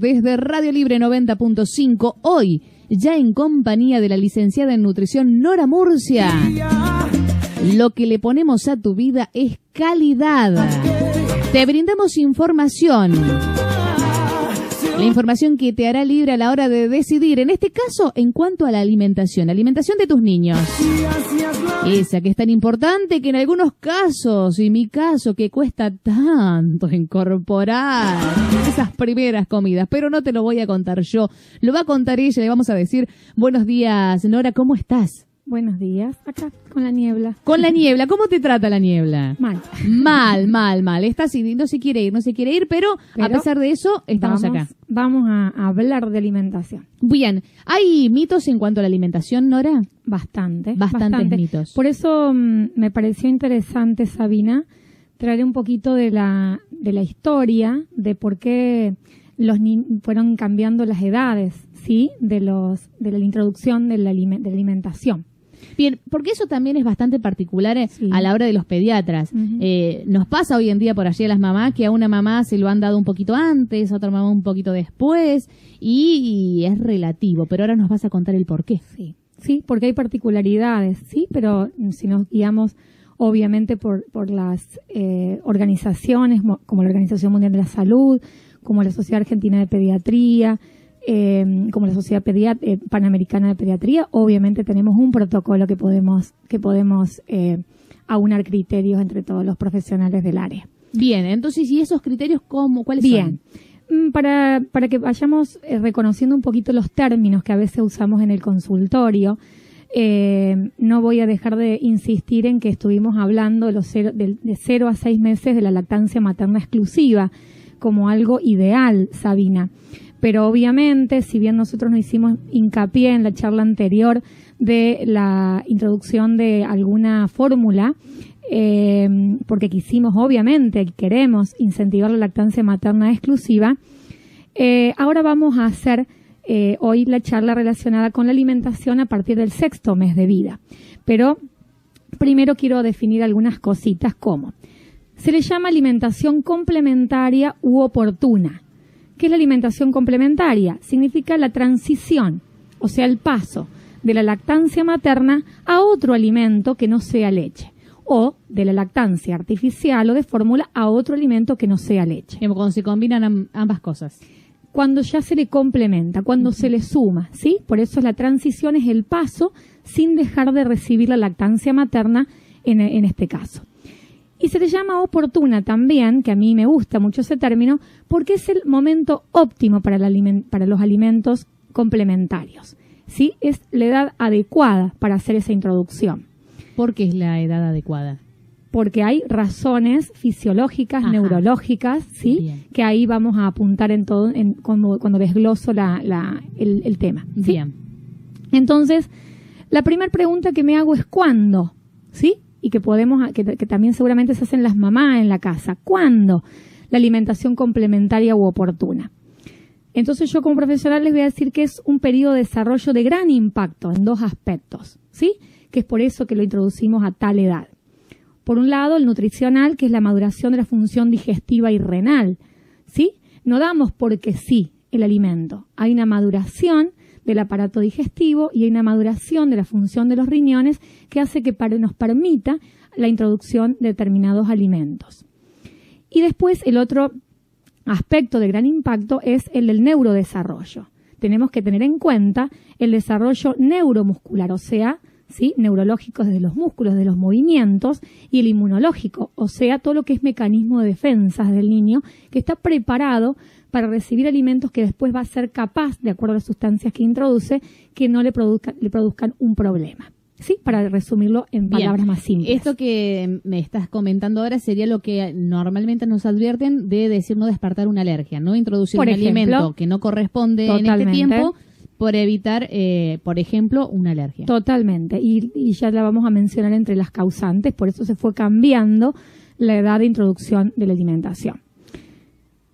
desde Radio Libre 90.5, hoy ya en compañía de la licenciada en nutrición Nora Murcia. Lo que le ponemos a tu vida es calidad. Te brindamos información. La información que te hará libre a la hora de decidir, en este caso, en cuanto a la alimentación de tus niños. Esa que es tan importante que en algunos casos, y mi caso, que cuesta tanto incorporar esas primeras comidas, pero no te lo voy a contar yo, lo va a contar ella. Le vamos a decir, buenos días, Nora, ¿cómo estás? Buenos días, acá con la niebla. Con la niebla, ¿cómo te trata la niebla? Mal. Mal. Está así, no se quiere ir, pero a pesar de eso, estamos acá. Vamos a hablar de alimentación. Bien, ¿hay mitos en cuanto a la alimentación, Nora? Bastantes mitos. Por eso me pareció interesante, Sabina, traer un poquito de la historia, de por qué fueron cambiando las edades, ¿sí? De la introducción de la alimentación. Bien, porque eso también es bastante particular sí. A la hora de los pediatras. Nos pasa hoy en día por allí a las mamás que a una mamá se lo han dado un poquito antes, a otra mamá un poquito después, y es relativo, pero ahora nos vas a contar el por qué. Sí, porque hay particularidades, sí, pero si nos guiamos obviamente por las organizaciones, como la Organización Mundial de la Salud, como la Sociedad Argentina de Pediatría, como la Sociedad Panamericana de Pediatría, obviamente tenemos un protocolo que podemos aunar criterios entre todos los profesionales del área. Bien, entonces, ¿y esos criterios cuáles son? Para que vayamos reconociendo un poquito los términos que a veces usamos en el consultorio, no voy a dejar de insistir en que estuvimos hablando de 0 a 6 meses de la lactancia materna exclusiva como algo ideal, Sabina. Pero obviamente, si bien nosotros no hicimos hincapié en la charla anterior de la introducción de alguna fórmula, porque quisimos, obviamente, queremos incentivar la lactancia materna exclusiva, ahora vamos a hacer hoy la charla relacionada con la alimentación a partir del 6º mes de vida. Pero primero quiero definir algunas cositas como se le llama alimentación complementaria u oportuna. ¿Qué es la alimentación complementaria? Significa la transición, o sea, el paso de la lactancia materna a otro alimento que no sea leche, o de la lactancia artificial o de fórmula a otro alimento que no sea leche. Cuando se combinan ambas cosas. Cuando ya se le complementa, cuando se le suma, ¿sí? Por eso la transición es el paso sin dejar de recibir la lactancia materna en este caso. Y se le llama oportuna también, que a mí me gusta mucho ese término, porque es el momento óptimo para los alimentos complementarios. ¿Sí? Es la edad adecuada para hacer esa introducción. ¿Por qué es la edad adecuada? Porque hay razones fisiológicas, neurológicas, ¿sí? Bien. Que ahí vamos a apuntar en todo cuando desgloso el tema. ¿Sí? Bien. Entonces, la primera pregunta que me hago es ¿cuándo? ¿Sí? Y que también seguramente se hacen las mamás en la casa. ¿Cuándo? La alimentación complementaria u oportuna. Entonces yo como profesional les voy a decir que es un periodo de desarrollo de gran impacto en 2 aspectos, ¿sí? Que es por eso que lo introducimos a tal edad. Por un lado, el nutricional, que es la maduración de la función digestiva y renal, ¿sí? No damos porque sí el alimento. Hay una maduración del aparato digestivo y hay una maduración de la función de los riñones que hace que nos permita la introducción de determinados alimentos. Y después el otro aspecto de gran impacto es el del neurodesarrollo. Tenemos que tener en cuenta el desarrollo neuromuscular, o sea, ¿sí? Neurológico desde los músculos, de los movimientos, y el inmunológico, o sea, todo lo que es mecanismo de defensa del niño que está preparado para recibir alimentos que después va a ser capaz, de acuerdo a las sustancias que introduce, que no le produzcan un problema. Sí, para resumirlo en palabras más simples. Esto que me estás comentando ahora sería lo que normalmente nos advierten de decir no despertar una alergia, no introducir un alimento que no corresponde en este tiempo por evitar, por ejemplo, una alergia. Totalmente, y ya la vamos a mencionar entre las causantes, por eso se fue cambiando la edad de introducción de la alimentación.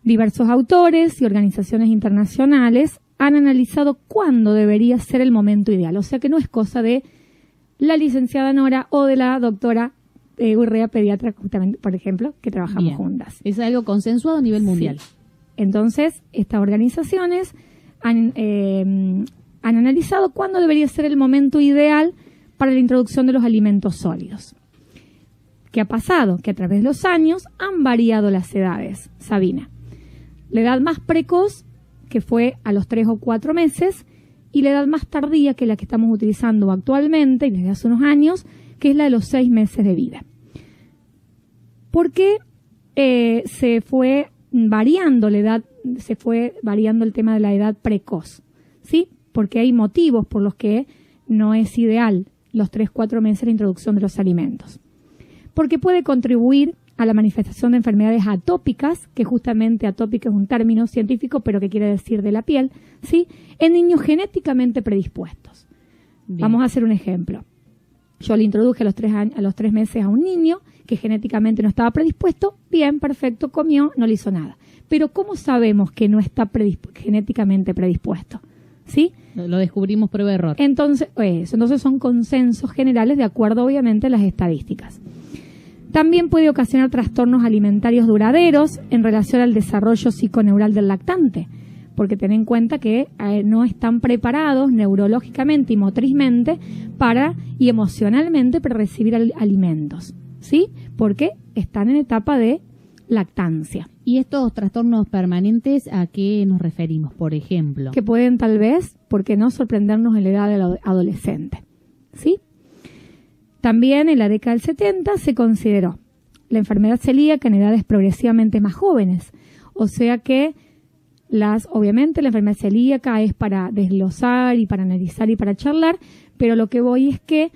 Diversos autores y organizaciones internacionales han analizado cuándo debería ser el momento ideal, o sea que no es cosa de la licenciada Nora o de la doctora Urrea, pediatra, justamente, por ejemplo, que trabajamos juntas. Es algo consensuado a nivel mundial. Entonces, estas organizaciones han analizado cuándo debería ser el momento ideal para la introducción de los alimentos sólidos. ¿Qué ha pasado? Que a través de los años han variado las edades, Sabina. La edad más precoz, que fue a los 3 o 4 meses, y la edad más tardía, que es la que estamos utilizando actualmente y desde hace unos años, que es la de los 6 meses de vida. ¿Por qué se fue variando la edad, se fue variando el tema de la edad precoz? ¿Sí? Porque hay motivos por los que no es ideal los 3-4 meses de introducción de los alimentos. Porque puede contribuir a la manifestación de enfermedades atópicas, que justamente atópica es un término científico, pero que quiere decir de la piel, ¿sí? En niños genéticamente predispuestos. Bien. Vamos a hacer un ejemplo. Yo le introduje a los 3 meses a un niño que genéticamente no estaba predispuesto. Bien, perfecto, comió, no le hizo nada. Pero ¿cómo sabemos que no está genéticamente predispuesto? ¿Sí? Lo descubrimos prueba de error. Entonces son consensos generales de acuerdo, obviamente, a las estadísticas. También puede ocasionar trastornos alimentarios duraderos en relación al desarrollo psiconeural del lactante, porque ten en cuenta que no están preparados neurológicamente y motrizmente y emocionalmente para recibir alimentos, ¿sí? Porque están en etapa de lactancia. ¿Y estos trastornos permanentes a qué nos referimos, por ejemplo? Que pueden tal vez, ¿por qué no?, sorprendernos en la edad del adolescente, ¿sí? También en la década del 70 se consideró la enfermedad celíaca en edades progresivamente más jóvenes. O sea que obviamente la enfermedad celíaca es para desglosar y para analizar y para charlar, pero lo que voy es que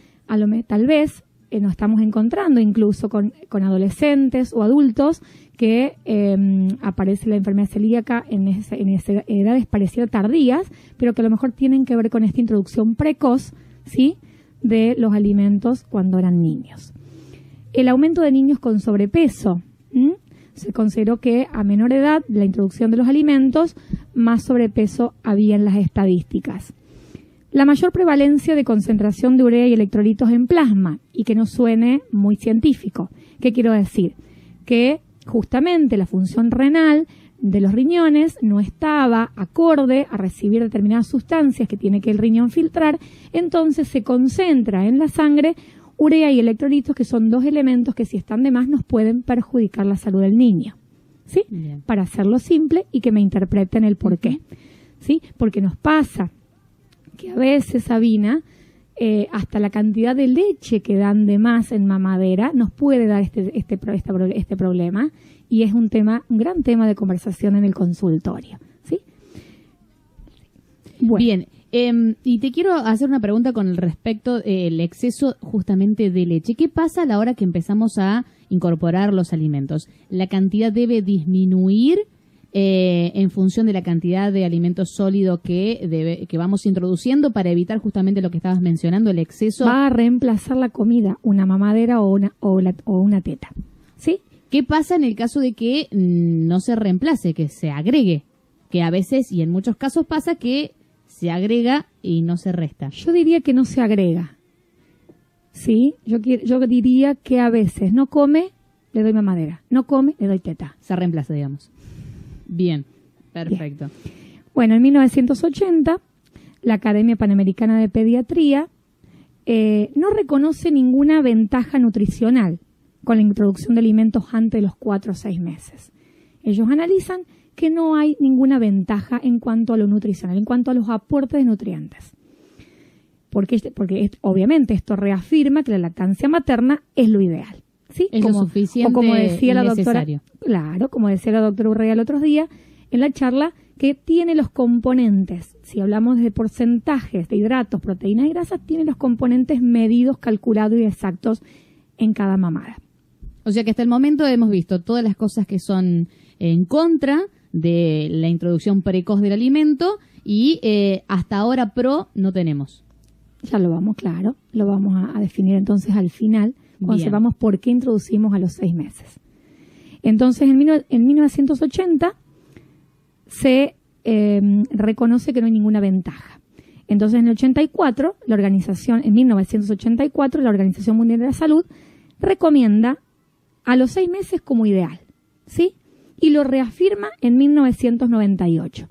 tal vez nos estamos encontrando incluso con adolescentes o adultos que aparece la enfermedad celíaca en edades parecidas tardías, pero que a lo mejor tienen que ver con esta introducción precoz, ¿sí?, de los alimentos cuando eran niños. El aumento de niños con sobrepeso. Se consideró que a menor edad, la introducción de los alimentos, más sobrepeso había en las estadísticas. La mayor prevalencia de concentración de urea y electrolitos en plasma, y que no suene muy científico. ¿Qué quiero decir? Que justamente la función renal de los riñones no estaba acorde a recibir determinadas sustancias que tiene que el riñón filtrar, entonces se concentra en la sangre urea y electrolitos, que son 2 elementos que si están de más nos pueden perjudicar la salud del niño, ¿sí? Bien. Para hacerlo simple y que me interpreten el por qué, ¿sí? Porque nos pasa que a veces, Sabina, hasta la cantidad de leche que dan de más en mamadera nos puede dar este problema, y es un gran tema de conversación en el consultorio, ¿sí? Bueno. Bien, y te quiero hacer una pregunta con el respecto del exceso justamente de leche. ¿Qué pasa a la hora que empezamos a incorporar los alimentos? ¿La cantidad debe disminuir en función de la cantidad de alimento sólido que vamos introduciendo para evitar justamente lo que estabas mencionando, el exceso? Va a reemplazar la comida, una mamadera o una teta, ¿sí? ¿Qué pasa en el caso de que no se reemplace, que se agregue? Que a veces y en muchos casos pasa que se agrega y no se resta. Yo diría que no se agrega, ¿sí? Yo diría que a veces no come, le doy mamadera, no come, le doy teta. Se reemplaza, digamos. Bien, perfecto. Bien. Bueno, en 1980, la Academia Panamericana de Pediatría no reconoce ninguna ventaja nutricional con la introducción de alimentos antes de los 4 o 6 meses. Ellos analizan que no hay ninguna ventaja en cuanto a lo nutricional, en cuanto a los aportes de nutrientes. Porque obviamente esto reafirma que la lactancia materna es lo ideal, ¿sí? Es lo suficiente, o como decía la doctora, necesario. Claro, como decía la doctora Urrea el otro día en la charla, que tiene los componentes, si hablamos de porcentajes de hidratos, proteínas y grasas, tiene los componentes medidos, calculados y exactos en cada mamada. O sea que hasta el momento hemos visto todas las cosas que son en contra de la introducción precoz del alimento y hasta ahora pro no tenemos. Ya lo vamos a definir entonces al final, cuando sepamos por qué introducimos a los 6 meses. Entonces en 1980 se reconoce que no hay ninguna ventaja. Entonces en 1984 la Organización Mundial de la Salud recomienda a los 6 meses como ideal, ¿sí? y lo reafirma en 1998.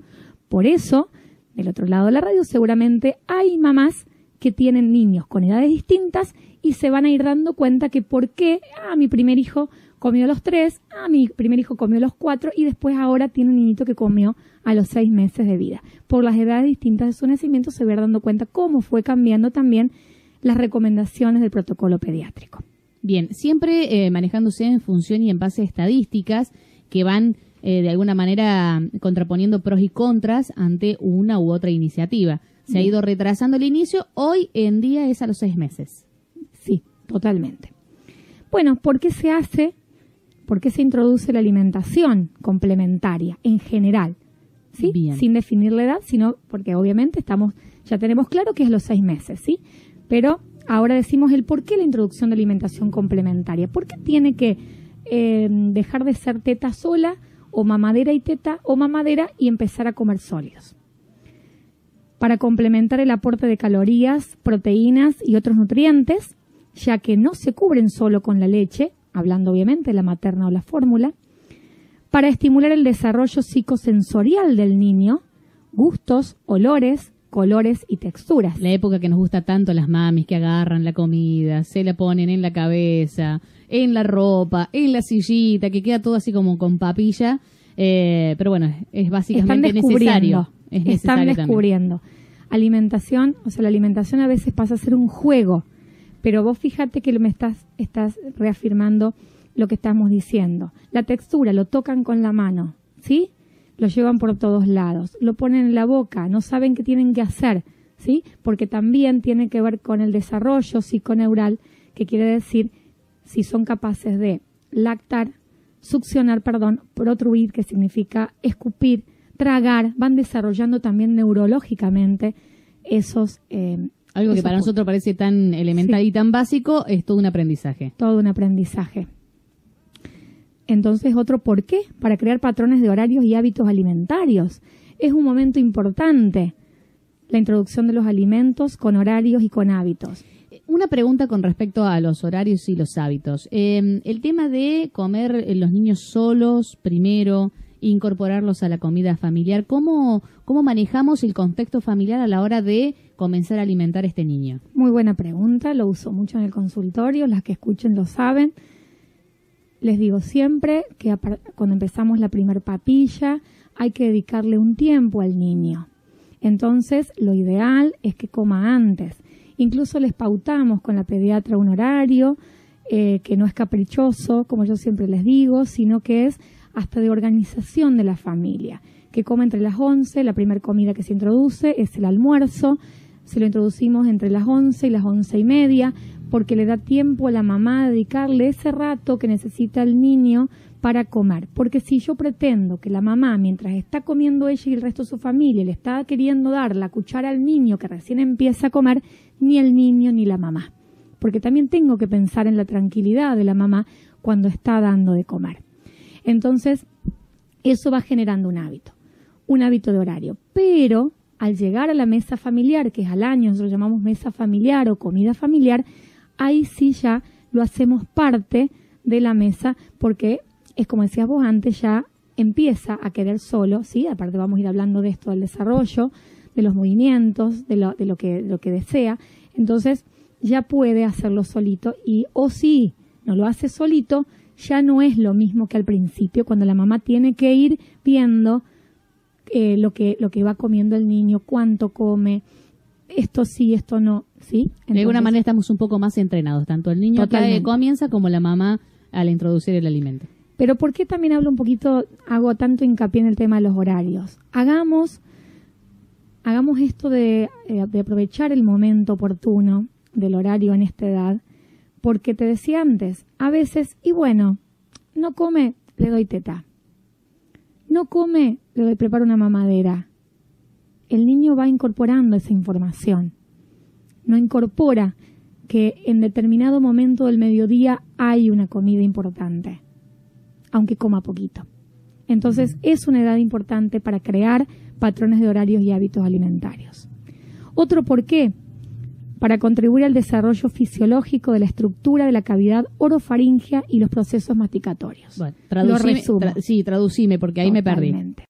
Por eso, del otro lado de la radio, seguramente hay mamás que tienen niños con edades distintas y se van a ir dando cuenta que por qué mi primer hijo comió a los 3, mi primer hijo comió a los 4 y después ahora tiene un niñito que comió a los 6 meses de vida. Por las edades distintas de su nacimiento se va a ir dando cuenta cómo fue cambiando también las recomendaciones del protocolo pediátrico. Bien, siempre manejándose en función y en base a estadísticas que van de alguna manera contraponiendo pros y contras ante una u otra iniciativa. Se ha ido retrasando el inicio, hoy en día es a los 6 meses. Sí, totalmente. Bueno, ¿por qué se hace? ¿Por qué se introduce la alimentación complementaria en general? ¿Sí? Bien. Sin definir la edad, sino porque obviamente ya tenemos claro que es los 6 meses, ¿sí? Pero ahora decimos el por qué la introducción de alimentación complementaria. ¿Por qué tiene que dejar de ser teta sola o mamadera y teta o mamadera y empezar a comer sólidos? Para complementar el aporte de calorías, proteínas y otros nutrientes, ya que no se cubren solo con la leche, hablando obviamente de la materna o la fórmula, para estimular el desarrollo psicosensorial del niño, gustos, olores, colores y texturas. La época que nos gusta tanto a las mamis, que agarran la comida, se la ponen en la cabeza, en la ropa, en la sillita, que queda todo así como con papilla, pero bueno, es básicamente necesario. Están descubriendo. Alimentación, o sea, la alimentación a veces pasa a ser un juego, pero vos fíjate que me estás reafirmando lo que estamos diciendo. La textura, lo tocan con la mano, ¿sí? Lo llevan por todos lados, lo ponen en la boca, no saben qué tienen que hacer, ¿sí? Porque también tiene que ver con el desarrollo psiconeural, que quiere decir si son capaces de succionar, protruir, que significa escupir, tragar, van desarrollando también neurológicamente esos algo que para puntos. nosotros parece tan elemental Sí. y tan básico, es todo un aprendizaje. Todo un aprendizaje. Entonces, otro por qué, para crear patrones de horarios y hábitos alimentarios. Es un momento importante la introducción de los alimentos con horarios y con hábitos. Una pregunta con respecto a los horarios y los hábitos. El tema de comer los niños solos primero, incorporarlos a la comida familiar, ¿cómo manejamos el contexto familiar a la hora de comenzar a alimentar a este niño? Muy buena pregunta, lo uso mucho en el consultorio, las que escuchen lo saben. Les digo siempre que cuando empezamos la primer papilla hay que dedicarle un tiempo al niño. Entonces, lo ideal es que coma antes. Incluso les pautamos con la pediatra un horario que no es caprichoso, como yo siempre les digo, sino que es hasta de organización de la familia. Que coma entre las 11, la primera comida que se introduce es el almuerzo, se lo introducimos entre las 11 y las 11:30, porque le da tiempo a la mamá a dedicarle ese rato que necesita el niño para comer. Porque si yo pretendo que la mamá, mientras está comiendo ella y el resto de su familia, le está queriendo dar la cuchara al niño que recién empieza a comer, ni el niño ni la mamá. Porque también tengo que pensar en la tranquilidad de la mamá cuando está dando de comer. Entonces, eso va generando un hábito de horario. Pero al llegar a la mesa familiar, que es al año, nosotros llamamos mesa familiar o comida familiar, ahí sí ya lo hacemos parte de la mesa, porque es como decías vos antes, ya empieza a querer solo, ¿sí? Aparte vamos a ir hablando de esto, del desarrollo, de los movimientos, de lo que desea. Entonces ya puede hacerlo solito o si no lo hace solito, ya no es lo mismo que al principio, cuando la mamá tiene que ir viendo lo que va comiendo el niño, cuánto come, esto sí, esto no, ¿sí? Entonces, de alguna manera estamos un poco más entrenados, tanto el niño que comienza como la mamá al introducir el alimento. Pero ¿por qué también hago tanto hincapié en el tema de los horarios? Hagamos esto de aprovechar el momento oportuno del horario en esta edad, porque te decía antes, a veces, y bueno, no come, le doy teta. No come, le preparo una mamadera. El niño va incorporando esa información. No incorpora que en determinado momento del mediodía hay una comida importante, aunque coma poquito. Entonces, es una edad importante para crear patrones de horarios y hábitos alimentarios. Otro por qué, para contribuir al desarrollo fisiológico de la estructura de la cavidad orofaringea y los procesos masticatorios. Bueno, Lo resumo. traducime porque ahí me perdí. Totalmente.